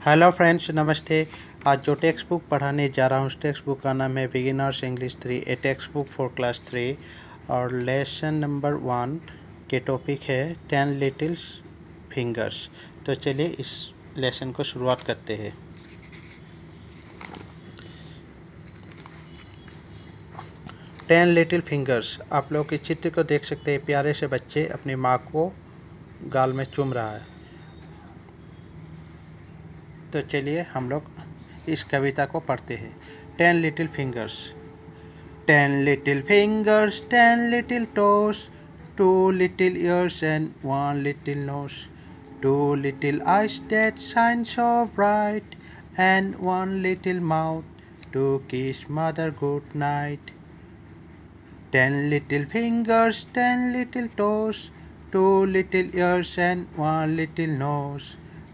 Hello friends, नमस्ते। आज जो टेक्स्ट बुक पढ़ाने जा रहा हूँ उस टेक्स्ट बुक का नाम है beginners English 3, A text book for class 3 और लेसन नंबर 1 के टॉपिक है 10 लिटिल फिंगर्स। तो चलिए इस लेसन को शुरुआत करते हैं। Ten little fingers. आप लोग इस चित्र को देख सकते हैं। प्यारे से बच्चे अपनी माँ को गाल में चूम रहा है। तो चलिए हम लोग इस कविता को पढ़ते हैं। 10 little fingers. 10 little fingers, 10 little toes, 2 little ears and 1 little nose, 2 little eyes that shine so bright, and 1 little mouth to kiss mother good night. 10 little fingers, 10 little toes, 2 little ears and 1 little nose,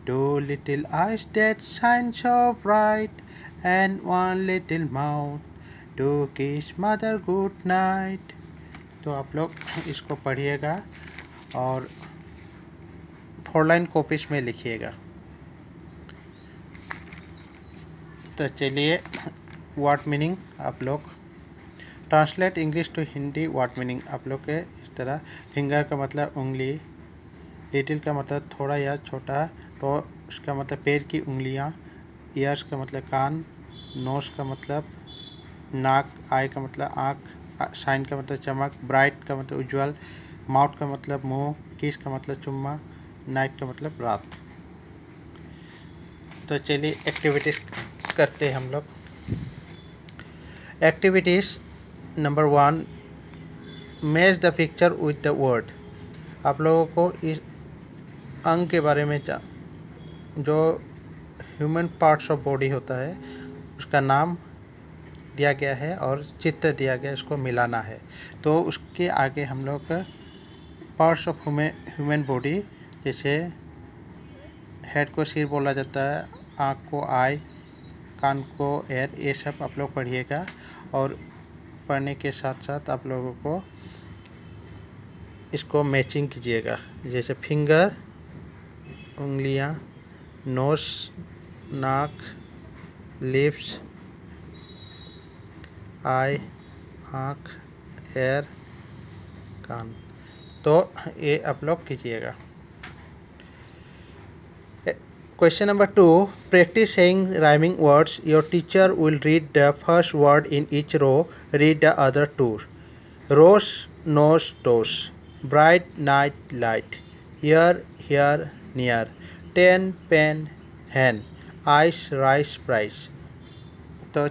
2 little eyes that shine so bright, and 1 little mouth to किस mother good night. तो आप लोग इसको पढ़िएगा और 4 line copies में लिखिएगा। तो चलिए वर्ड मीनिंग आप लोग translate English to Hindi. Word meaning आप लोग के इस तरह। फिंगर का मतलब उंगली, लिटिल का मतलब थोड़ा या छोटा, तो उसका मतलब पैर की उंगलियां, ईयर्स का मतलब कान, नोज का मतलब नाक, आई का मतलब आँख, शाइन का मतलब चमक, ब्राइट का मतलब उज्जवल, माउथ का मतलब मुंह, किस का मतलब चुम्मा, नाइट का मतलब रात। तो चलिए एक्टिविटीज करते हैं हम लोग। Activities number 1, match the picture with the word. आप लोगों को इस अंग के बारे में जो ह्यूमन पार्ट्स ऑफ बॉडी होता है उसका नाम दिया गया है और चित्र दिया गया है, इसको मिलाना है। तो उसके आगे हम लोग पार्ट्स ऑफ ह्यूमन बॉडी, जैसे हेड को सिर बोला जाता है, आँख को आई, कान को एयर, ये सब आप लोग पढ़िएगा। और पढ़ने के साथ साथ आप लोगों को इसको मैचिंग कीजिएगा। जैसे फिंगर उंगलियां, नोज नाक, लिप्स, आई आँख, एयर, कान। तो ये आप लोग कीजिएगा। Question number 2, practice saying rhyming words. Your teacher will read the first word in each row. Read the other two. Rose, nose, toes. Bright, night, light. Here, here, near. 10, pen, hen. Ice, rice, price. So,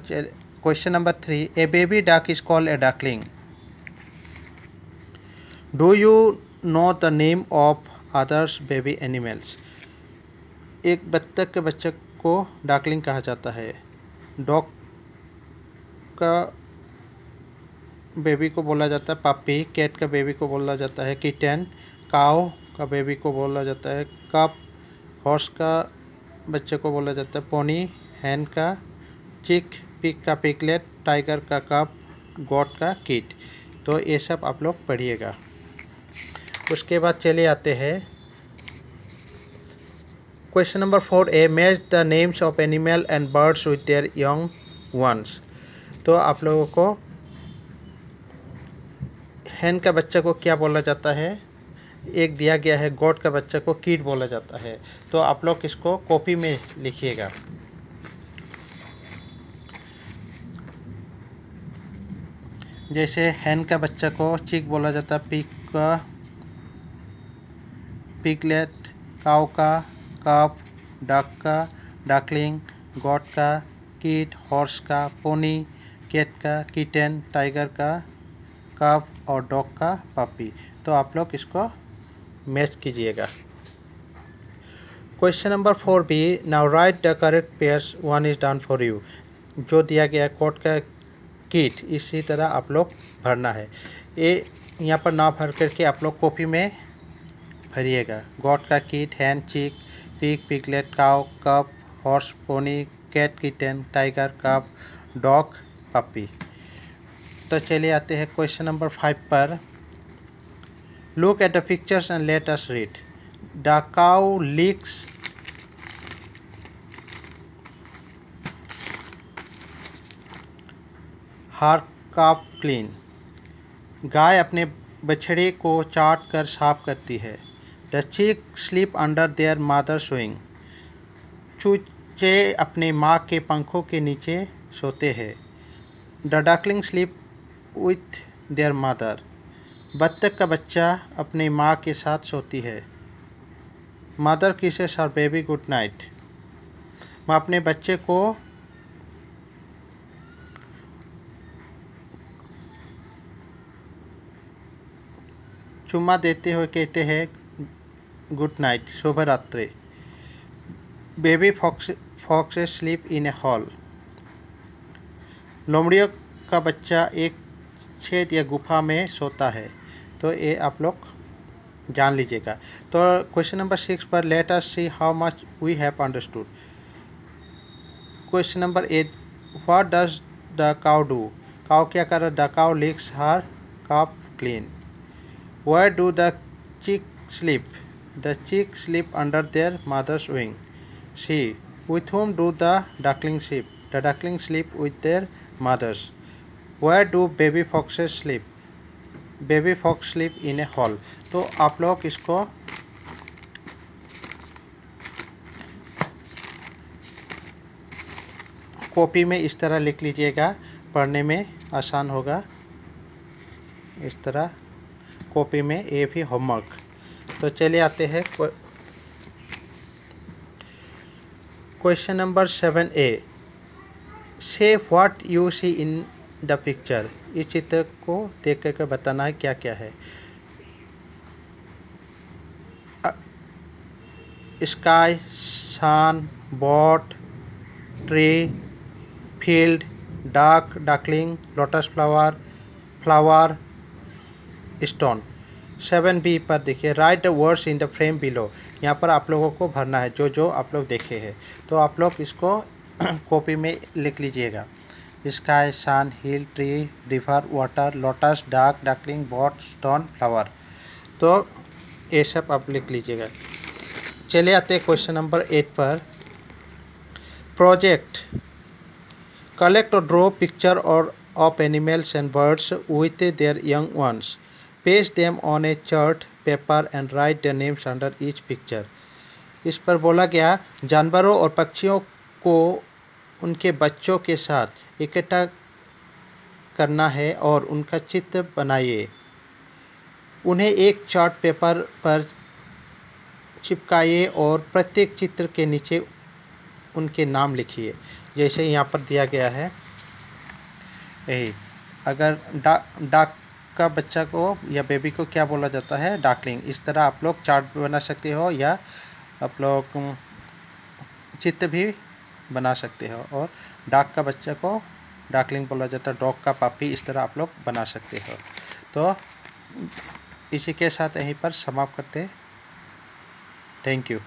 question number 3, a baby duck is called a duckling. Do you know the name of others baby animals? एक बत्तख के बच्चे को duckling कहा जाता है। Dog का baby को बोला जाता है पपी। कैट का बेबी को बोला जाता है किटन। काऊ का बेबी को बोला जाता है कप। हॉर्स का बच्चे को बोला जाता है पोनी। हैन का चिक। पिग का पिगलेट। टाइगर का कप। गॉट का किट। तो ये सब आप लोग पढ़िएगा। उसके बाद चले आते हैं question number 4A, match the names of animal and birds with their young ones. तो आप लोगों को हैन का बच्चा को क्या बोला जाता है, एक दिया गया है। गॉट का बच्चा को कीट बोला जाता है। तो आप लोग इसको कॉपी में लिखिएगा। जैसे हैन का बच्चा को चिक बोला जाता है, पिग का पिगलेट, काऊ का कप, डक का डकलिंग, गॉट का किट, हॉर्स का पोनी, कैट का किटन, टाइगर का कप और डॉग का पपी। तो आप लोग इसको मैच कीजिएगा। Question number 4B, now right the correct pairs, 1 is done for you. जो दिया गया कोट का किट, इसी तरह आप लोग भरना है। ये यहाँ पर ना भर करके आप लोग कॉपी में भरिएगा। गॉट का kid, hen, chick, pig, piglet, cow, calf, horse, pony, cat, kitten, tiger, cub, dog, puppy. तो चलिए आते हैं क्वेश्चन नंबर 5 पर। Look at the pictures and let us read. The cow licks her calf clean, गाय अपने बछड़े को चाट कर साफ करती है। The chick sleep under their mother's wing, चूचे अपने माँ के पंखों के नीचे सोते हैं। The duckling sleep with their mother, बत्तख का बच्चा अपनी माँ के साथ सोती है। Mother kisses her baby good night, माँ अपने बच्चे को चुम्मा देते हुए कहते हैं गुड नाइट, शुभ रात्रि। Baby foxes sleep in a hole, लोमड़ियों का बच्चा एक छेद या गुफा में सोता है। तो ये आप लोग जान लीजिएगा। तो क्वेश्चन नंबर 6 पर let us see how much we have understood. Question number 8, what does the cow do, cow क्या कर रहा है? The cow licks her calf clean. Where do the chick sleep, the chick sleep under their mother's wing. See, with whom do the duckling sleep, the duckling sleep with their mothers. Where do baby foxes sleep, baby fox sleep in a hall. तो आप लोग इसको copy में इस तरह लिख लीजिएगा, पढ़ने में आसान होगा। इस तरह कॉपी में ये भी होमवर्क। तो चलिए आते हैं question number 7A। Say what you see in the picture, इस चित्र को देख करके बताना है क्या क्या है। Sky, sun, boat, tree, field, duck, duckling, lotus flower, flower, stone. 7B पर देखिए, write the words in the frame below. यहाँ पर आप लोगों को भरना है जो जो आप लोग देखे हैं। तो आप लोग इसको कॉपी में लिख लीजिएगा। Sky, sun, hill, tree, river, water, lotus, duck, duckling, boat, stone, flower. तो ये सब आप लिख लीजिएगा। चले आते हैं क्वेश्चन नंबर 8 पर। प्रोजेक्ट, कलेक्ट और ड्रॉ पिक्चर और of animals and birds with their young ones, paste them on A chart paper and right the names under each picture. इस पर बोला गया जानवरों और पक्षियों को उनके बच्चों के साथ इकट्ठा करना है और उनका चित्र बनाइए। उन्हें एक चार्ट पेपर पर चिपकाइए और प्रत्येक चित्र के नीचे उनके नाम लिखिए, जैसे यहाँ पर दिया गया है। यही अगर डाक का बच्चा को या बेबी को क्या बोला जाता है? डाकलिंग। इस तरह आप लोग चार्ट बना सकते हो या आप लोग चित्र भी बना सकते हो। और डाक का बच्चा को डाकलिंग बोला जाता है, डॉग का पापी, इस तरह आप लोग बना सकते हो। तो इसी के साथ यहीं पर समाप्त करते हैं। Thank you.